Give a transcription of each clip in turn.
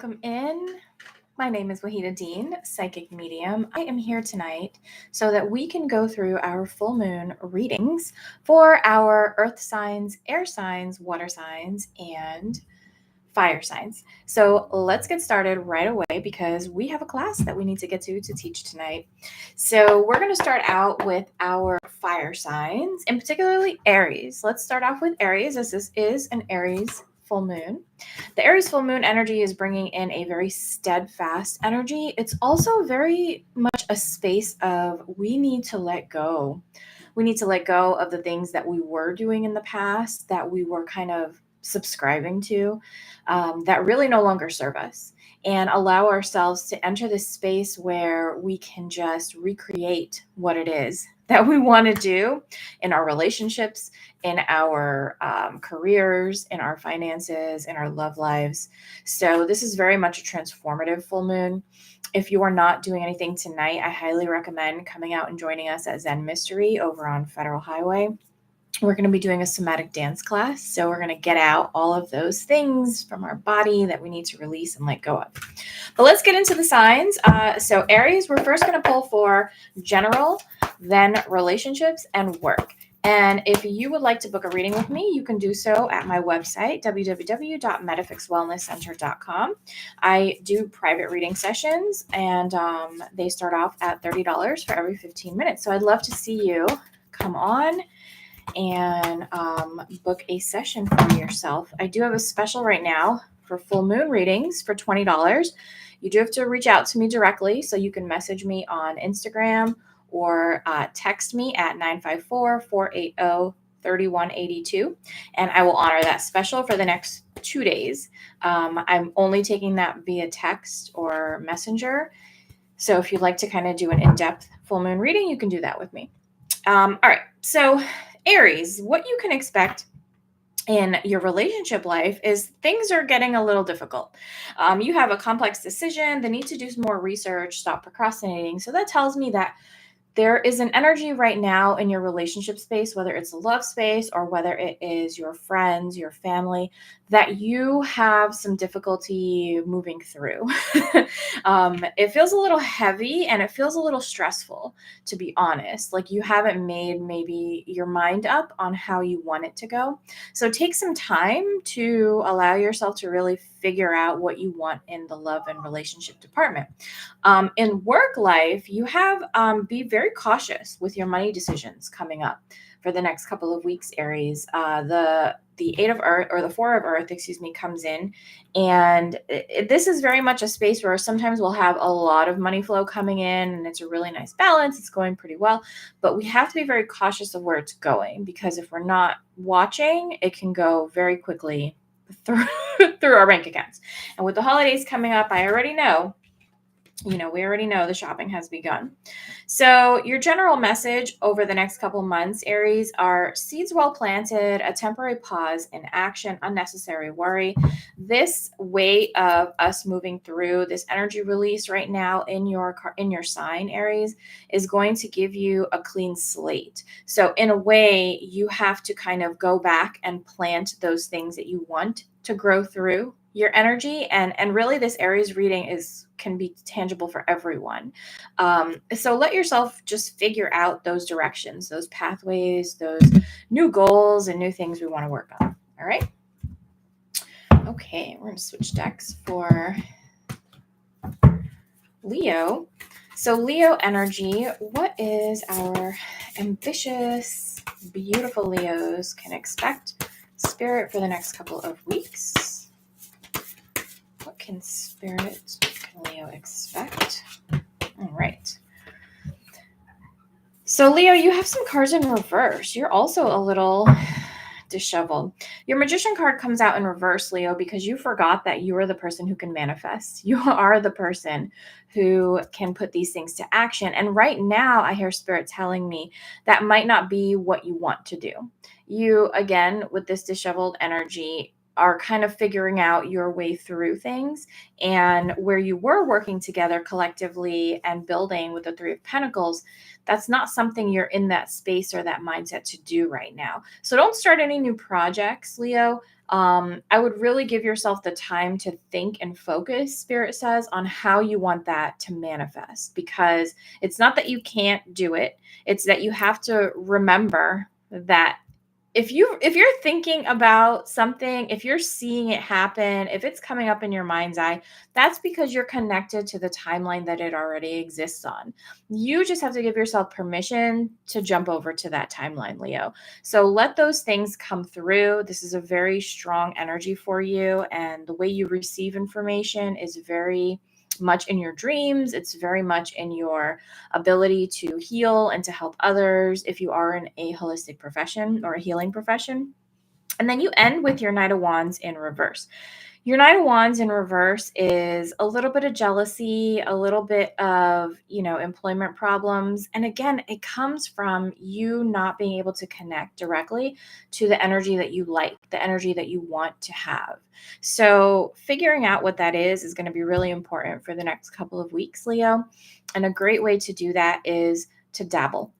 welcome in. My name is Waheeda Deen, psychic medium. I am here tonight so that we can go through our full moon readings for our earth signs, air signs, water signs, and fire signs. So let's get started right away because we have a class that we need to get to teach tonight. So we're going to start out with our fire signs, and particularly Aries. Let's start off with Aries, as this is an Aries full moon. The Aries full moon energy is bringing in a very steadfast energy. It's also very much a space of we need to let go. We need to let go of the things that we were doing in the past that we were kind of subscribing to that really no longer serve us, and allow ourselves to enter this space where we can just recreate what it is that we want to do in our relationships, in our careers, in our finances, in our love lives. So this is very much a transformative full moon. If you are not doing anything tonight, I highly recommend coming out and joining us at Zen Mystery over on Federal Highway. We're going to be doing a somatic dance class. So we're going to get out all of those things from our body that we need to release and let go of. But let's get into the signs. So Aries, we're first going to pull for general, then relationships and work. And if you would like to book a reading with me, you can do so at my website, www.metaphysicswellnesscenter.com. I do private reading sessions, and they start off at $30 for every 15 minutes. So I'd love to see you come on and book a session for yourself. I do have a special right now for full moon readings for $20. You do have to reach out to me directly, so you can message me on Instagram or text me at 954-480-3182, and I will honor that special for the next 2 days. I'm only taking that via text or messenger, so if you'd like to kind of do an in-depth full moon reading, you can do that with me. All right, so Aries, what you can expect in your relationship life is things are getting a little difficult. You have a complex decision, the need to do some more research, stop procrastinating. So that tells me that there is an energy right now in your relationship space, whether it's a love space or whether it is your friends, your family, that you have some difficulty moving through. It feels a little heavy and it feels a little stressful, to be honest. Like you haven't made maybe your mind up on how you want it to go. So take some time to allow yourself to really figure out what you want in the love and relationship department. In work life, you have be very cautious with your money decisions coming up for the next couple of weeks, Aries. The Eight of Earth, or the Four of Earth, comes in, and this is very much a space where sometimes we'll have a lot of money flow coming in, and it's a really nice balance. It's going pretty well, but we have to be very cautious of where it's going, because if we're not watching, it can go very quickly through our bank accounts. And with the holidays coming up, I already know. We already know the shopping has begun. So your general message over the next couple months, Aries, are seeds well planted, a temporary pause in action, unnecessary worry. This way of us moving through this energy release right now in your sign, Aries, is going to give you a clean slate. So in a way, you have to kind of go back and plant those things that you want to grow through your energy, and really this Aries reading can be tangible for everyone. So let yourself just figure out those directions, those pathways, those new goals and new things we want to work on. All right. Okay, we're going to switch decks for Leo. So Leo energy, what is our ambitious, beautiful Leos can expect spirit for the next couple of weeks? What can Leo expect? All right. So Leo, you have some cards in reverse. You're also a little disheveled. Your Magician card comes out in reverse, Leo, because you forgot that you are the person who can manifest. You are the person who can put these things to action. And right now, I hear Spirit telling me that might not be what you want to do. You, again, with this disheveled energy, are kind of figuring out your way through things, and where you were working together collectively and building with the Three of Pentacles, that's not something you're in that space or that mindset to do right now. So don't start any new projects, Leo, I would really give yourself the time to think and focus, Spirit says, on how you want that to manifest, because it's not that you can't do it. It's that you have to remember that if you're thinking about something, if you're seeing it happen, if it's coming up in your mind's eye, that's because you're connected to the timeline that it already exists on. You just have to give yourself permission to jump over to that timeline, Leo. So let those things come through. This is a very strong energy for you, and the way you receive information is very much in your dreams. It's very much in your ability to heal and to help others if you are in a holistic profession or a healing profession. And then you end with your Knight of Wands in reverse. Your Knight of Wands in reverse is a little bit of jealousy, a little bit of, employment problems. And again, it comes from you not being able to connect directly to the energy that you like, the energy that you want to have. So figuring out what that is going to be really important for the next couple of weeks, Leo. And a great way to do that is to dabble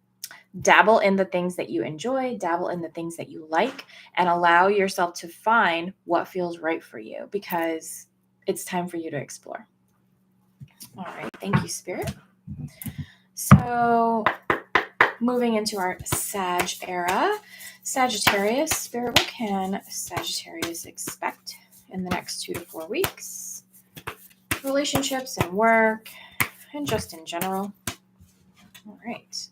in the things that you enjoy, dabble in the things that you like, and allow yourself to find what feels right for you, because it's time for you to explore. All right. Thank you, Spirit. So moving into our Sag era, Sagittarius, Spirit, what can Sagittarius expect in the next 2 to 4 weeks? Relationships and work, and just in general. All right.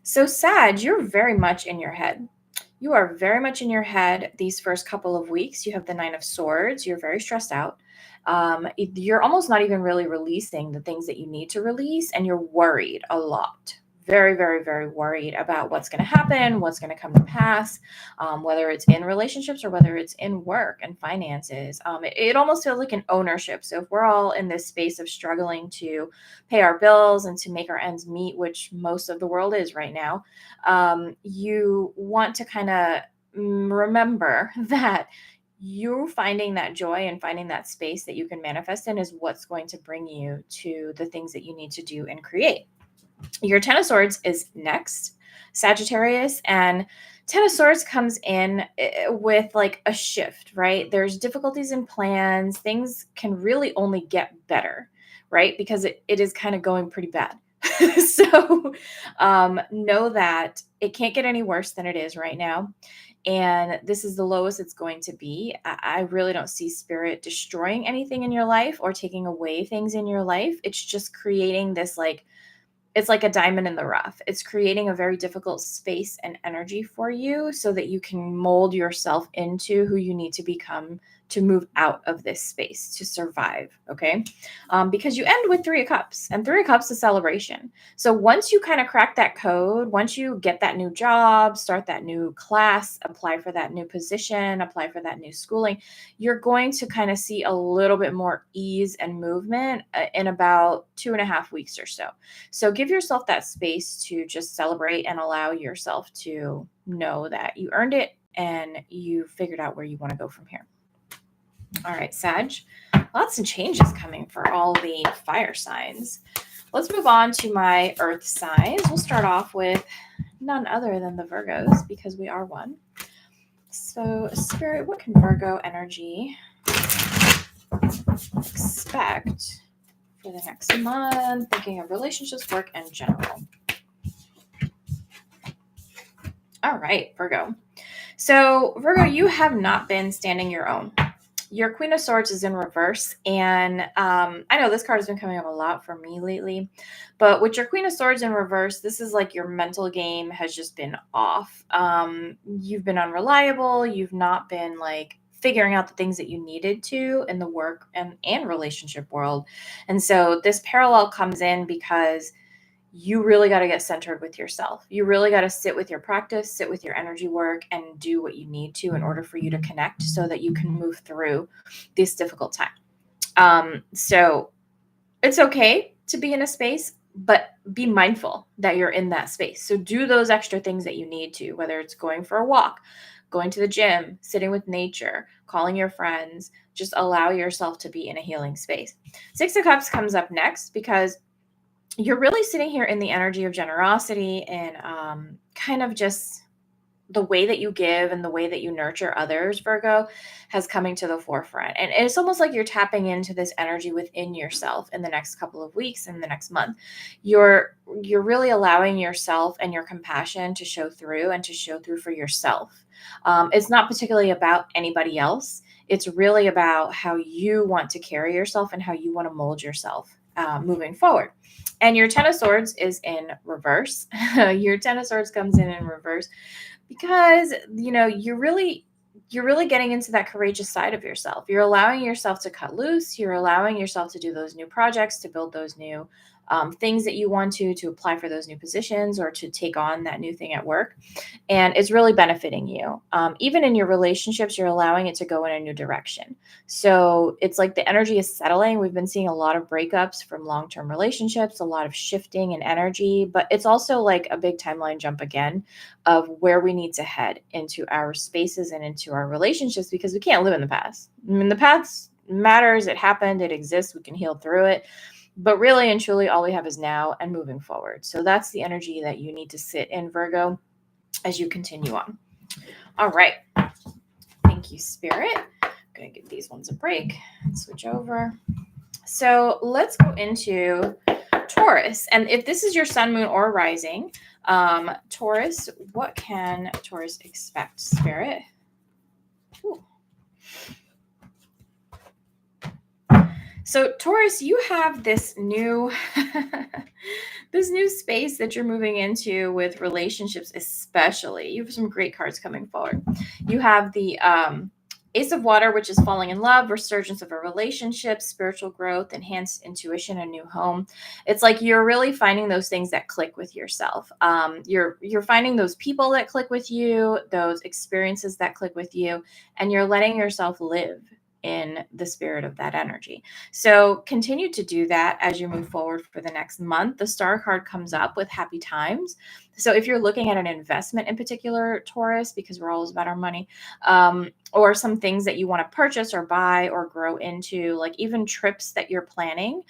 So Sag, you're very much in your head. You are very much in your head these first couple of weeks. You have the 9 of Swords. You're very stressed out. You're almost not even really releasing the things that you need to release, and you're worried a lot. Very, very, very worried about what's going to happen, what's going to come to pass, whether it's in relationships or whether it's in work and finances. It almost feels like an ownership. So if we're all in this space of struggling to pay our bills and to make our ends meet, which most of the world is right now, you want to kind of remember that you finding that joy and finding that space that you can manifest in is what's going to bring you to the things that you need to do and create. Your 10 of Swords is next, Sagittarius, and 10 of Swords comes in with like a shift, right? There's difficulties in plans. Things can really only get better, right? Because it is kind of going pretty bad. So know that it can't get any worse than it is right now. And this is the lowest it's going to be. I really don't see Spirit destroying anything in your life or taking away things in your life. It's just creating this it's like a diamond in the rough. It's creating a very difficult space and energy for you so that you can mold yourself into who you need to become to move out of this space to survive. Okay. Because you end with 3 of Cups, and 3 of Cups is celebration. So once you kind of crack that code, once you get that new job, start that new class, apply for that new position, apply for that new schooling, you're going to kind of see a little bit more ease and movement in about 2.5 weeks or so. So give yourself that space to just celebrate and allow yourself to know that you earned it and you figured out where you want to go from here. All right, Sag, lots of changes coming for all the fire signs. Let's move on to my earth signs. We'll start off with none other than the Virgos, because we are one. So Spirit, what can Virgo energy expect for the next month, thinking of relationships, work, and general? All right, Virgo. So Virgo, you have not been standing your own. Your Queen of Swords is in reverse, and I know this card has been coming up a lot for me lately, but with your Queen of Swords in reverse, this is like your mental game has just been off. You've been unreliable. You've not been like figuring out the things that you needed to in the work and relationship world. And so this parallel comes in because you really got to get centered with yourself. You really got to sit with your practice, sit with your energy work, and do what you need to in order for you to connect so that you can move through this difficult time. So it's okay to be in a space, but be mindful that you're in that space. So do those extra things that you need to, whether it's going for a walk, going to the gym, sitting with nature, calling your friends, just allow yourself to be in a healing space. 6 of Cups comes up next because you're really sitting here in the energy of generosity and kind of just the way that you give and the way that you nurture others, Virgo, has coming to the forefront. And it's almost like you're tapping into this energy within yourself in the next couple of weeks, in the next month. You're really allowing yourself and your compassion to show through, and to show through for yourself. It's not particularly about anybody else. It's really about how you want to carry yourself and how you want to mold yourself moving forward. And your Ten of Swords is in reverse. Your Ten of Swords comes in reverse because you're really getting into that courageous side of yourself. You're allowing yourself to cut loose. You're allowing yourself to do those new projects, to build those new things that you want to apply for those new positions, or to take on that new thing at work. And it's really benefiting you. Even in your relationships, you're allowing it to go in a new direction. So it's like the energy is settling. We've been seeing a lot of breakups from long-term relationships, a lot of shifting in energy, but it's also like a big timeline jump again of where we need to head into our spaces and into our relationships, because we can't live in the past. I mean, the past matters. It happened. It exists. We can heal through it. But really and truly, all we have is now and moving forward. So that's the energy that you need to sit in, Virgo, as you continue on. All right. Thank you, Spirit. I'm going to give these ones a break and switch over. So let's go into Taurus. And if this is your sun, moon, or rising, Taurus, what can Taurus expect, Spirit? Ooh. So Taurus, you have this new this new space that you're moving into with relationships, especially. You have some great cards coming forward. You have the Ace of Water, which is falling in love, resurgence of a relationship, spiritual growth, enhanced intuition, a new home. It's like you're really finding those things that click with yourself. You're finding those people that click with you, those experiences that click with you, and you're letting yourself live in the spirit of that energy. So continue to do that as you move forward for the next month. The Star card comes up with happy times. So if you're looking at an investment in particular, Taurus, because we're always about our money, or some things that you want to purchase or buy or grow into, like even trips that you're planning,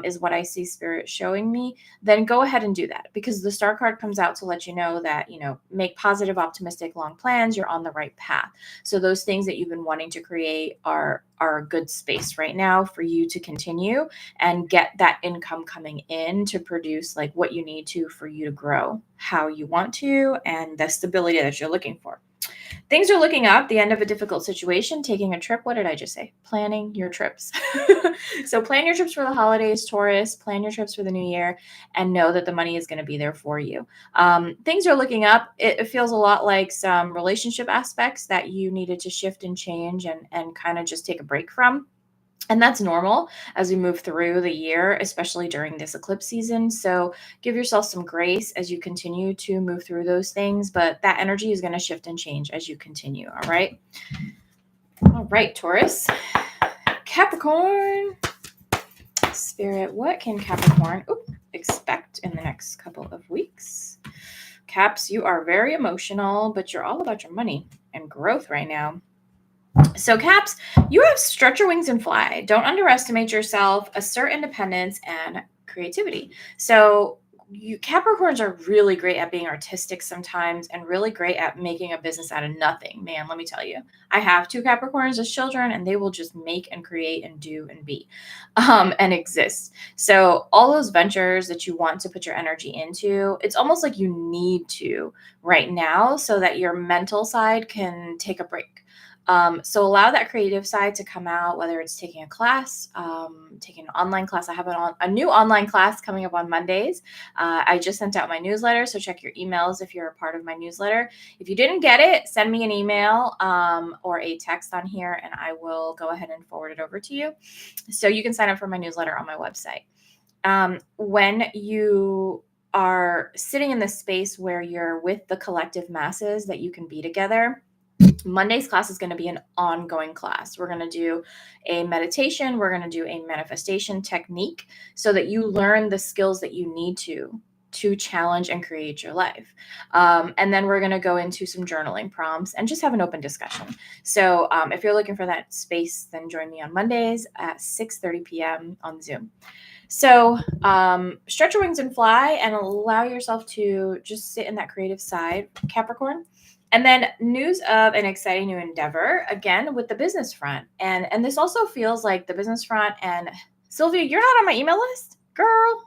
is what I see Spirit showing me, then go ahead and do that, because the Star card comes out to let you know that, make positive, optimistic, long plans. You're on the right path. So those things that you've been wanting to create are a good space right now for you to continue and get that income coming in to produce like what you need to for you to grow how you want to, and the stability that you're looking for. Things are looking up, the end of a difficult situation, taking a trip. What did I just say? Planning your trips. So plan your trips for the holidays, Taurus, plan your trips for the new year, and know that the money is going to be there for you. Things are looking up. It feels a lot like some relationship aspects that you needed to shift and change and kind of just take a break from. And that's normal as we move through the year, especially during this eclipse season. So give yourself some grace as you continue to move through those things. But that energy is going to shift and change as you continue. All right. All right, Taurus. Capricorn. Spirit, what can Capricorn expect in the next couple of weeks? Caps, you are very emotional, but you're all about your money and growth right now. So Caps, you have stretch your wings and fly. Don't underestimate yourself, assert independence and creativity. So you Capricorns are really great at being artistic sometimes, and really great at making a business out of nothing. Man, let me tell you, I have 2 Capricorns as children, and they will just make and create and do and be and exist. So all those ventures that you want to put your energy into, it's almost like you need to right now so that your mental side can take a break. So allow that creative side to come out, whether it's taking a class, taking an online class. I have a new online class coming up on Mondays. I just sent out my newsletter, so check your emails if you're a part of my newsletter. If you didn't get it, send me an email or a text on here, and I will go ahead and forward it over to you. So you can sign up for my newsletter on my website. When you are sitting in this space where you're with the collective masses that you can be together, Monday's class is going to be an ongoing class. We're going to do a meditation. We're going to do a manifestation technique so that you learn the skills that you need to challenge and create your life. And then we're going to go into some journaling prompts and just have an open discussion. So if you're looking for that space, then join me on Mondays at 6:30 p.m. on Zoom. So stretch your wings and fly and allow yourself to just sit in that creative side, Capricorn. And then news of an exciting new endeavor, again, with the business front. And this also feels like the business front. And Sylvia, you're not on my email list, girl.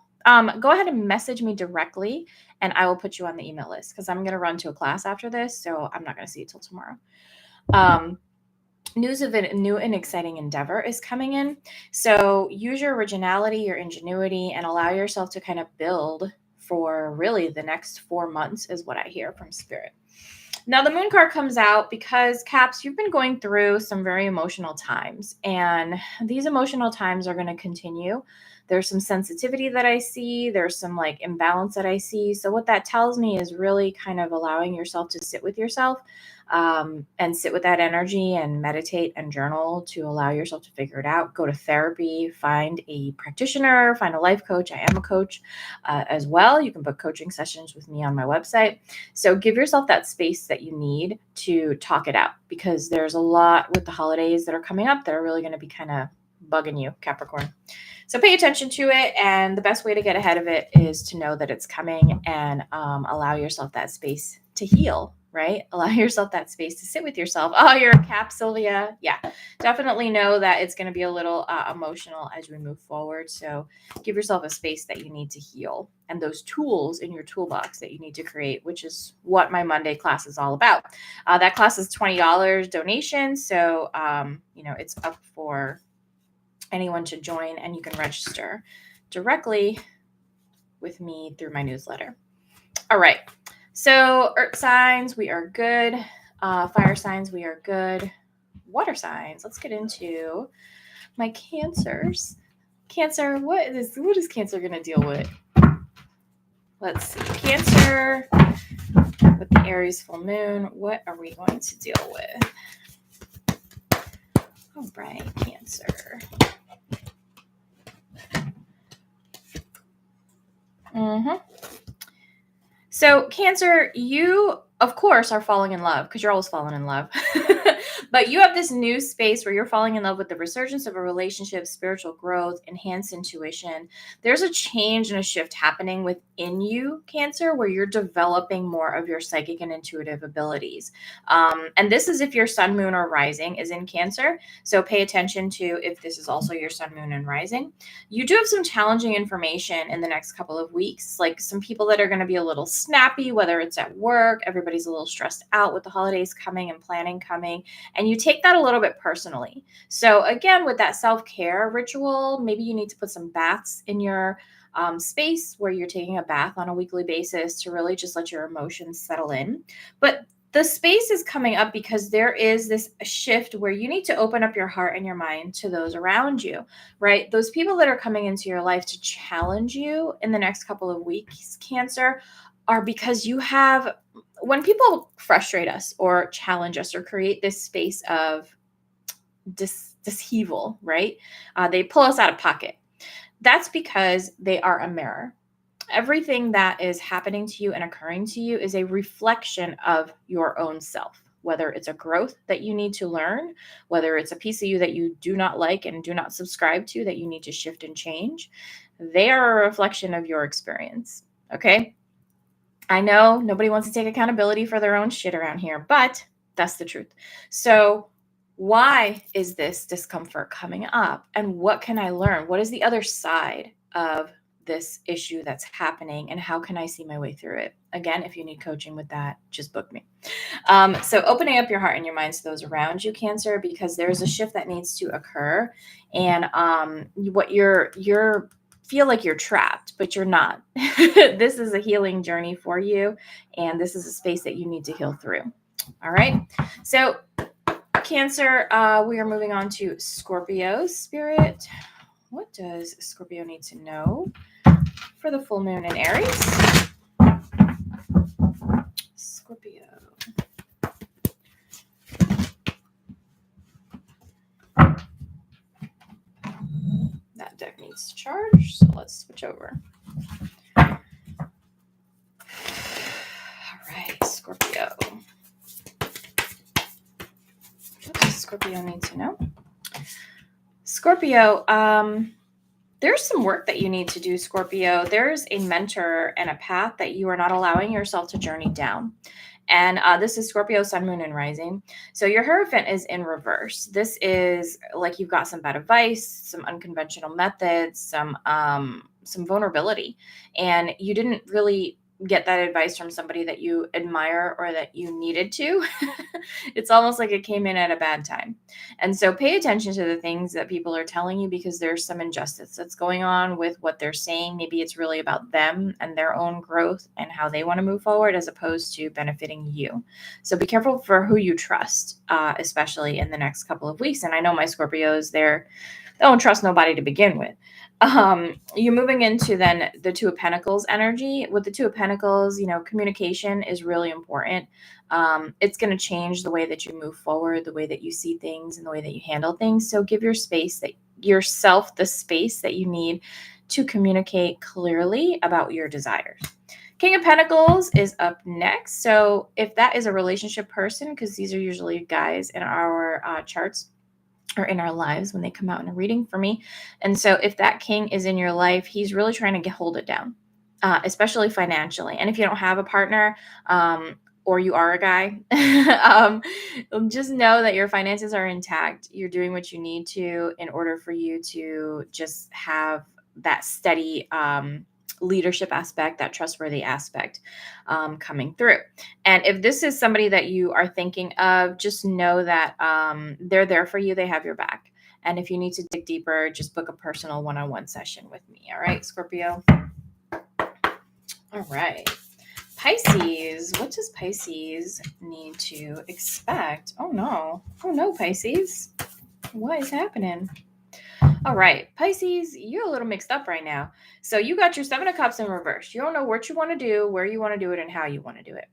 Go ahead and message me directly and I will put you on the email list because I'm going to run to a class after this. So I'm not going to see you till tomorrow. News of a new and exciting endeavor is coming in. So use your originality, your ingenuity, and allow yourself to kind of build for really the next 4 months is what I hear from Spirit. Now, the moon card comes out because, Caps, you've been going through some very emotional times, and these emotional times are going to continue. There's some sensitivity that I see. There's some like imbalance that I see. So what that tells me is really kind of allowing yourself to sit with yourself and sit with that energy and meditate and journal to allow yourself to figure it out. Go to therapy, find a practitioner, find a life coach. I am a coach as well. You can book coaching sessions with me on my website. So give yourself that space that you need to talk it out because there's a lot with the holidays that are coming up that are really going to be kind of bugging you, Capricorn. So pay attention to it. And the best way to get ahead of it is to know that it's coming and allow yourself that space to heal, right? Allow yourself that space to sit with yourself. Oh, you're a Cap, Sylvia. Yeah, definitely know that it's going to be a little emotional as we move forward. So give yourself a space that you need to heal and those tools in your toolbox that you need to create, which is what my Monday class is all about. That class is $20 donation. So, it's up for anyone to join and you can register directly with me through my newsletter. All right. So earth signs, we are good. Fire signs, we are good. Water signs, let's get into my Cancers. Cancer, what is Cancer going to deal with? Let's see. Cancer with the Aries full moon, what are we going to deal with? All right, Cancer. So Cancer, you, of course, are falling in love because you're always falling in love. But you have this new space where you're falling in love with the resurgence of a relationship, spiritual growth, enhanced intuition. There's a change and a shift happening within you, Cancer, where you're developing more of your psychic and intuitive abilities. And this is if your sun, moon, or rising is in Cancer. So pay attention to if this is also your sun, moon, and rising. You do have some challenging information in the next couple of weeks, like some people that are going to be a little snappy, whether it's at work, everybody's a little stressed out with the holidays coming and planning coming, and you take that a little bit personally. So again, with that self-care ritual, maybe you need to put some baths in your space where you're taking a bath on a weekly basis to really just let your emotions settle in. But the space is coming up because there is this shift where you need to open up your heart and your mind to those around you, right? Those people that are coming into your life to challenge you in the next couple of weeks, Cancer, are because you have, when people frustrate us or challenge us or create this space of disheaval, right? They pull us out of pocket. That's because they are a mirror. Everything that is happening to you and occurring to you is a reflection of your own self, whether it's a growth that you need to learn, whether it's a piece of you that you do not like and do not subscribe to that you need to shift and change. They are a reflection of your experience. Okay. I know nobody wants to take accountability for their own shit around here, but that's the truth. So why is this discomfort coming up? And what can I learn? What is the other side of this issue that's happening? And how can I see my way through it? Again, if you need coaching with that, just book me. So opening up your heart and your mind to those around you, Cancer, because there's a shift that needs to occur. And what you're feel like you're trapped, but you're not. This is a healing journey for you. And this is a space that you need to heal through. All right. So Cancer, we are moving on to Scorpio spirit. What does Scorpio need to know for the full moon in Aries? Scorpio. That deck needs to charge, so let's switch over. All right, Scorpio. What does Scorpio need to know? Scorpio, there's some work that you need to do, Scorpio. There's a mentor and a path that you are not allowing yourself to journey down. And this is Scorpio, Sun, Moon, and Rising. So your Hierophant is in reverse. This is like you've got some bad advice, some unconventional methods, some vulnerability, and you didn't really get that advice from somebody that you admire or that you needed to. It's almost like it came in at a bad time. And so pay attention to the things that people are telling you, because there's some injustice that's going on with what they're saying. Maybe it's really about them and their own growth and how they want to move forward as opposed to benefiting you. So be careful for who you trust, especially in the next couple of weeks. And I know my Scorpios, they don't trust nobody to begin with. You're moving into then the Two of Pentacles energy. With the Two of Pentacles, communication is really important. It's going to change the way that you move forward, the way that you see things, and the way that you handle things. So give yourself the space that you need to communicate clearly about your desires. King of Pentacles is up next. So if that is a relationship person, because these are usually guys in our charts, or in our lives when they come out in a reading for me. And so if that king is in your life, he's really trying to hold it down, especially financially. And if you don't have a partner, or you are a guy, just know that your finances are intact. You're doing what you need to in order for you to just have that steady leadership aspect, that trustworthy aspect coming through. And if this is somebody that you are thinking of, just know that they're there for you. They have your back. And if you need to dig deeper, just book a personal one-on-one session with me. All right, Scorpio. All right. Pisces. What does Pisces need to expect? Oh no, Pisces. What is happening? All right, Pisces, you're a little mixed up right now. So you got your Seven of Cups in reverse. You don't know what you want to do, where you want to do it, and how you want to do it.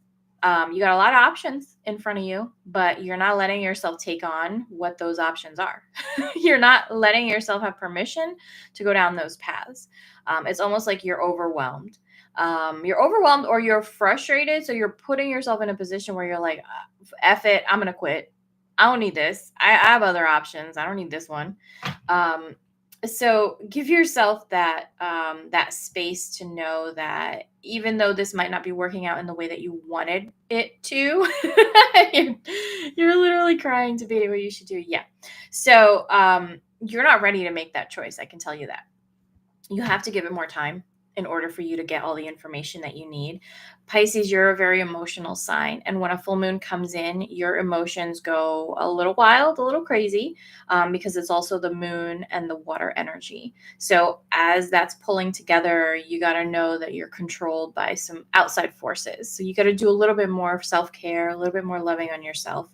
You got a lot of options in front of you, but you're not letting yourself take on what those options are. You're not letting yourself have permission to go down those paths. It's almost like you're overwhelmed. You're overwhelmed or you're frustrated. So you're putting yourself in a position where you're like, F it, I'm going to quit. I don't need this. I have other options. I don't need this one. So give yourself that space to know that even though this might not be working out in the way that you wanted it to, you're literally crying to be what you should do. Yeah. So you're not ready to make that choice. I can tell you that. You have to give it more time in order for you to get all the information that you need. Pisces, you're a very emotional sign. And when a full moon comes in, your emotions go a little wild, a little crazy, because it's also the moon and the water energy. So as that's pulling together, you got to know that you're controlled by some outside forces. So you got to do a little bit more self-care, a little bit more loving on yourself.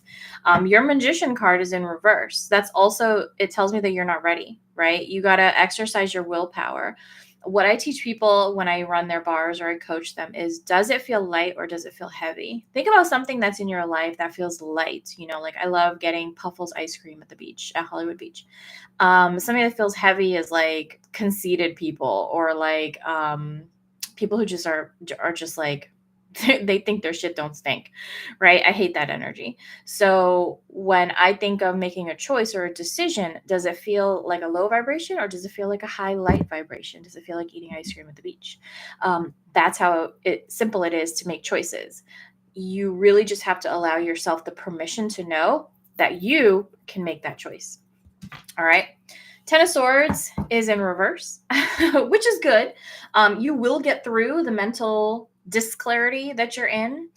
Your Magician card is in reverse. That's also, it tells me that you're not ready, right? You got to exercise your willpower. What I teach people when I run their bars or I coach them is, does it feel light or does it feel heavy? Think about something that's in your life that feels light. Like I love getting Puffles ice cream at the beach, at Hollywood Beach. Something that feels heavy is like conceited people, or like people who just are just like, they think their shit don't stink, right? I hate that energy. So when I think of making a choice or a decision, does it feel like a low vibration or does it feel like a high light vibration? Does it feel like eating ice cream at the beach? That's how simple it is to make choices. You really just have to allow yourself the permission to know that you can make that choice. All right. Ten of Swords is in reverse, which is good. You will get through the mental disclarity that you're in.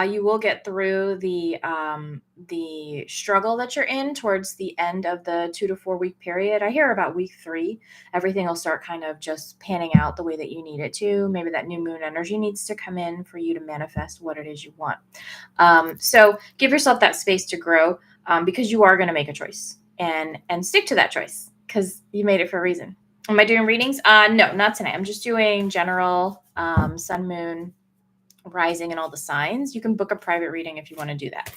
You will get through the struggle that you're in towards the end of the 2 to 4 week period. I hear about week 3, everything will start kind of just panning out the way that you need it to. Maybe that new moon energy needs to come in for you to manifest what it is you want. So give yourself that space to grow, because you are going to make a choice, and stick to that choice, because you made it for a reason. Am I doing readings? No, not tonight. I'm just doing general sun, moon, rising, and all the signs. You can book a private reading if you want to do that.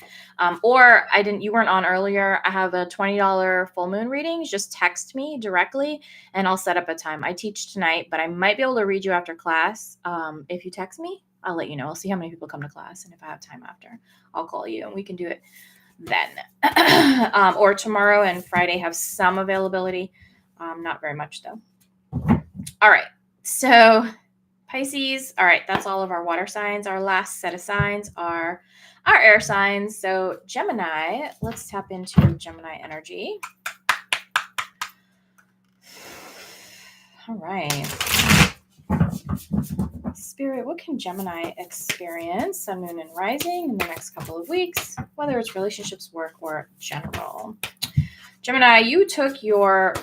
Or you weren't on earlier. I have a $20 full moon reading. Just text me directly and I'll set up a time. I teach tonight, but I might be able to read you after class. If you text me, I'll let you know. I'll see how many people come to class. And if I have time after, I'll call you and we can do it then. Or tomorrow and Friday have some availability. Not very much though. All right. So Pisces. All right, that's all of our water signs. Our last set of signs are our air signs. So Gemini, let's tap into Gemini energy. All right. Spirit, what can Gemini experience, Sun, Moon, and Rising in the next couple of weeks, whether it's relationships, work, or general? Gemini, you took your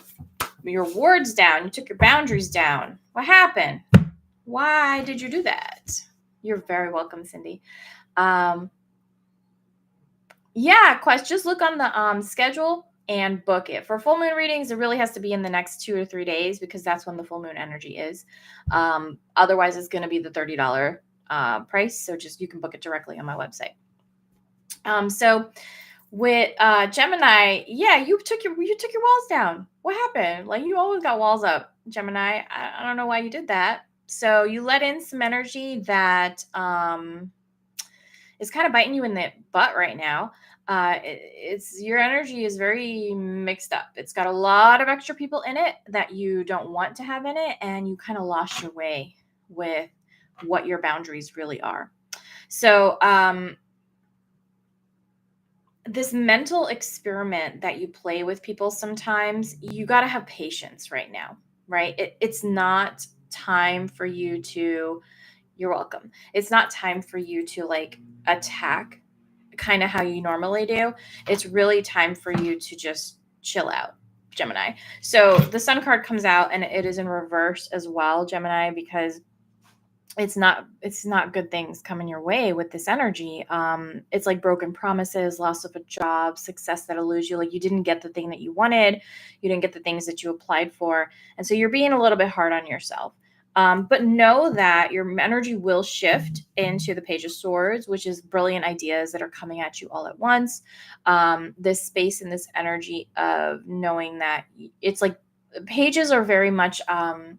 words down. You took your boundaries down. What happened? Why did you do that? You're very welcome, Cindy. Yeah, Quest, just look on the schedule and book it. For full moon readings, it really has to be in the next 2 or 3 days because that's when the full moon energy is. Otherwise, it's going to be the $30 price. So just you can book it directly on my website. So with Gemini, yeah, you took your walls down. What happened? Like, you always got walls up, Gemini. I don't know why you did that. So you let in some energy that is kind of biting you in the butt right now. It's your energy is very mixed up. It's got a lot of extra people in it that you don't want to have in it, and you kind of lost your way with what your boundaries really are. So this mental experiment that you play with people sometimes, you got to have patience right now, right? It's not time for you to, you're welcome. It's not time for you to like attack kind of how you normally do. It's really time for you to just chill out, Gemini. So the Sun card comes out and it is in reverse as well, Gemini, because it's not good things coming your way with this energy. It's like broken promises, loss of a job, success that eludes you. Like, you didn't get the thing that you wanted. You didn't get the things that you applied for. And so you're being a little bit hard on yourself. But know that your energy will shift into the Page of Swords, which is brilliant ideas that are coming at you all at once. This space and this energy of knowing that it's like, pages are very much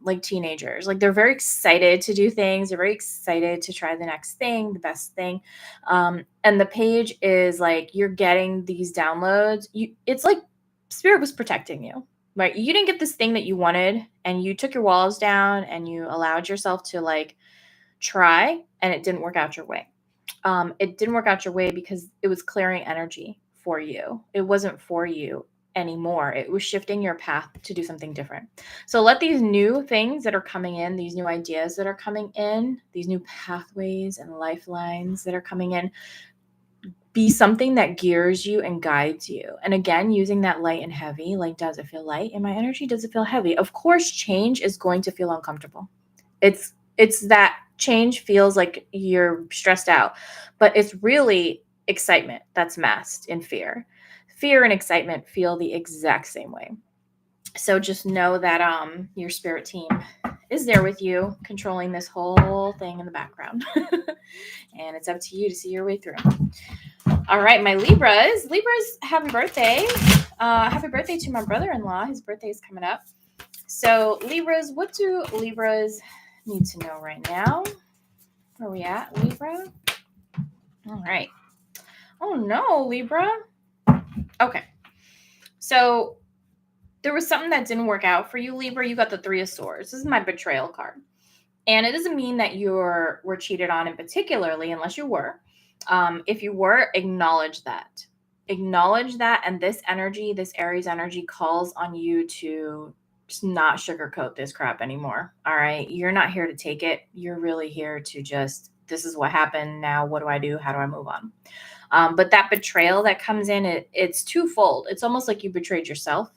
like teenagers. Like, they're very excited to do things. They're very excited to try the next thing, the best thing. And the page is like, you're getting these downloads. It's like Spirit was protecting you, right? You didn't get this thing that you wanted, and you took your walls down and you allowed yourself to like try, and it didn't work out your way. It didn't work out your way because it was clearing energy for you. It wasn't for you anymore. It was shifting your path to do something different. So let these new things that are coming in, these new ideas that are coming in, these new pathways and lifelines that are coming in, be something that gears you and guides you. And again, using that light and heavy, like, does it feel light in my energy? Does it feel heavy? Of course, change is going to feel uncomfortable. It's that change feels like you're stressed out, but it's really excitement that's masked in fear. Fear and excitement feel the exact same way. So just know that your spirit team is there with you, controlling this whole thing in the background. And it's up to you to see your way through. All right, my Libras, happy birthday. Happy birthday to my brother-in-law. His birthday is coming up. So Libras, what do Libras need to know right now? Where are we at, Libra? All right. Oh no, Libra. Okay. So there was something that didn't work out for you, Libra. You got the Three of Swords. This is my betrayal card. And it doesn't mean that you were cheated on in particularly, unless you were. If you were, acknowledge that. Acknowledge that. And this energy, this Aries energy, calls on you to just not sugarcoat this crap anymore. All right. You're not here to take it. You're really here to just, this is what happened. Now, what do I do? How do I move on? But that betrayal that comes in, it's twofold. It's almost like you betrayed yourself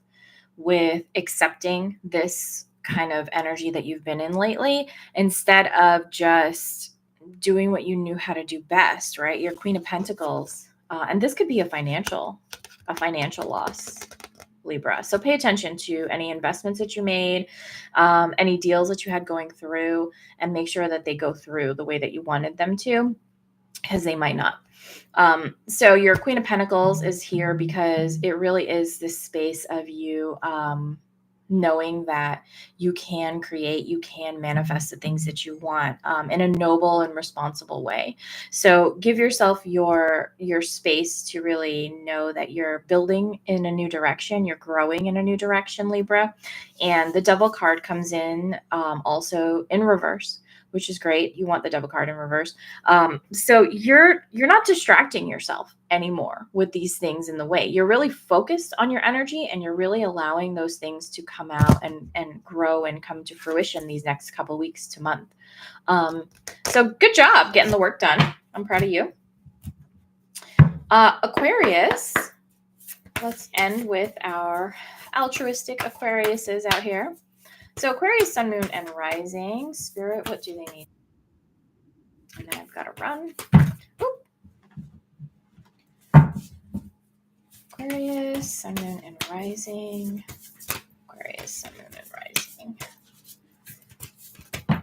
with accepting this kind of energy that you've been in lately, instead of just doing what you knew how to do best, right? Your Queen of Pentacles. And this could be a financial loss, Libra. So pay attention to any investments that you made, any deals that you had going through, and make sure that they go through the way that you wanted them to, because they might not. So your Queen of Pentacles is here because it really is this space of you knowing that you can create, you can manifest the things that you want in a noble and responsible way. So give yourself your space to really know that you're building in a new direction, you're growing in a new direction, Libra. And the Devil card comes in also in reverse, which is great. You want the Devil card in reverse. So you're not distracting yourself anymore with these things in the way. You're really focused on your energy, and you're really allowing those things to come out and grow and come to fruition these next couple weeks to month. So good job getting the work done. I'm proud of you. Aquarius, let's end with our altruistic Aquariuses out here. So Aquarius, Sun, Moon, and Rising. Spirit, what do they need? And then I've got to run. Oop. Aquarius, Sun, Moon, and Rising. Aquarius, Sun, Moon, and Rising.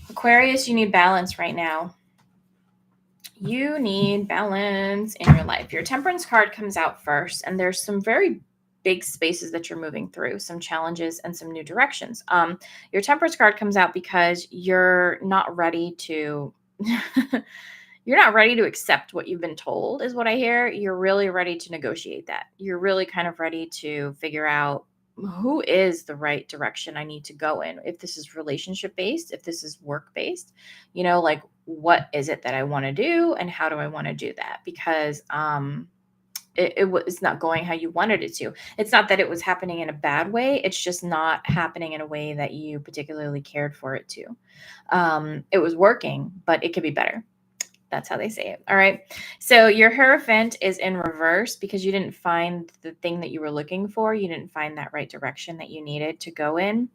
Aquarius, you need balance right now. You need balance in your life. Your Temperance card comes out first, and there's some very big spaces that you're moving through, some challenges and some new directions. Your Temperance card comes out because you're not ready to you're not ready to accept what you've been told, is what I hear. You're really ready to negotiate that. You're really kind of ready to figure out who is the right direction I need to go in. If this is relationship based, if this is work based, like what is it that I want to do and how do I want to do that? Because it's not going how you wanted it to. It's not that it was happening in a bad way. It's just not happening in a way that you particularly cared for it to. It was working, but it could be better. That's how they say it. All right. So your Hierophant is in reverse because you didn't find the thing that you were looking for. You didn't find that right direction that you needed to go in.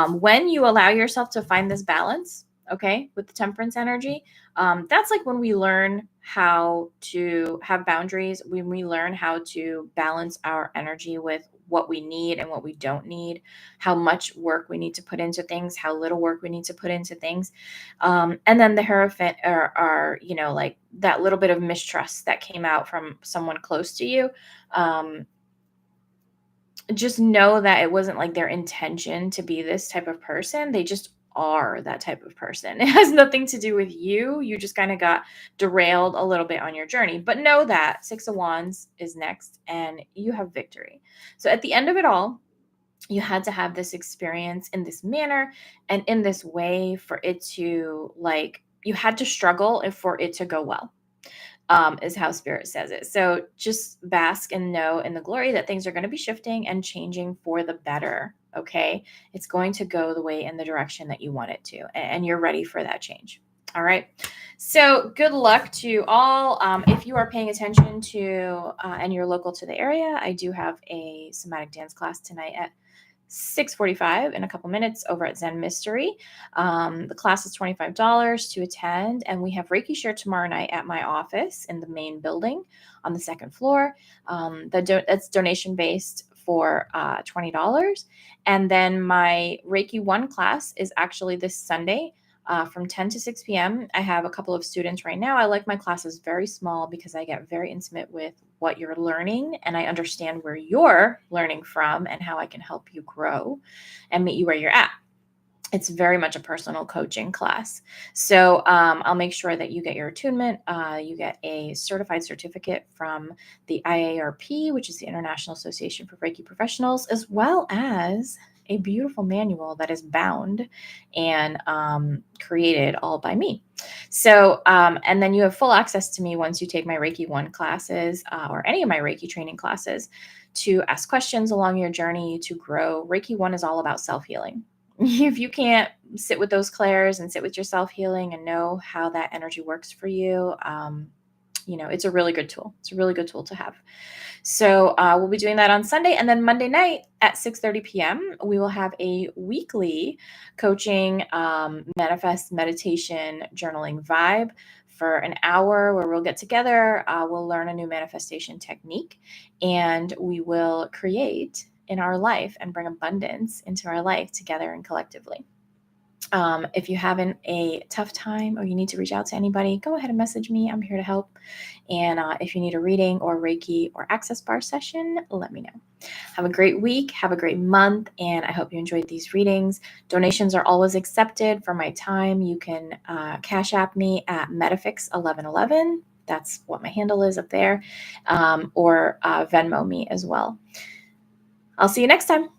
When you allow yourself to find this balance, okay, with the Temperance energy, that's like when we learn how to have boundaries, when we learn how to balance our energy with what we need and what we don't need, how much work we need to put into things, how little work we need to put into things. And then the Hierophant are like that little bit of mistrust that came out from someone close to you. Just know that it wasn't like their intention to be this type of person. They just are that type of person. It has nothing to do with you. You just kind of got derailed a little bit on your journey. But know that Six of Wands is next and you have victory. So at the end of it all, you had to have this experience in this manner and in this way for it to you had to struggle for it to go well. Is how Spirit says it. So just bask and know in the glory that things are going to be shifting and changing for the better. Okay. It's going to go the way in the direction that you want it to, and you're ready for that change. All right. So good luck to all. If you are paying attention to, and you're local to the area, I do have a somatic dance class tonight at 6:45 in a couple minutes over at Zen Mystery. The class is $25 to attend, and we have Reiki share tomorrow night at my office in the main building on the second floor. That's donation based for $20. And then my Reiki 1 class is actually this Sunday from 10 to 6 p.m. I have a couple of students right now. I like my classes very small because I get very intimate with what you're learning and I understand where you're learning from and how I can help you grow and meet you where you're at. It's very much a personal coaching class. So I'll make sure that you get your attunement. You get a certified certificate from the IARP, which is the International Association for Reiki Professionals, as well as a beautiful manual that is bound and created all by me. So, and then you have full access to me once you take my Reiki 1 classes or any of my Reiki training classes to ask questions along your journey to grow. Reiki 1 is all about self-healing. If you can't sit with those clairs and sit with your self-healing and know how that energy works for you, it's a really good tool. It's a really good tool to have. So we'll be doing that on Sunday. And then Monday night at 6:30 p.m., we will have a weekly coaching, manifest, meditation, journaling vibe for an hour where we'll get together. We'll learn a new manifestation technique and we will create in our life and bring abundance into our life together and collectively. If you're having a tough time or you need to reach out to anybody, go ahead and message me. I'm here to help. And if you need a reading or Reiki or access bar session, let me know. Have a great week. Have a great month. And I hope you enjoyed these readings. Donations are always accepted for my time. You can Cash App me at Metaphysical1111. That's what my handle is up there. Or Venmo me as well. I'll see you next time.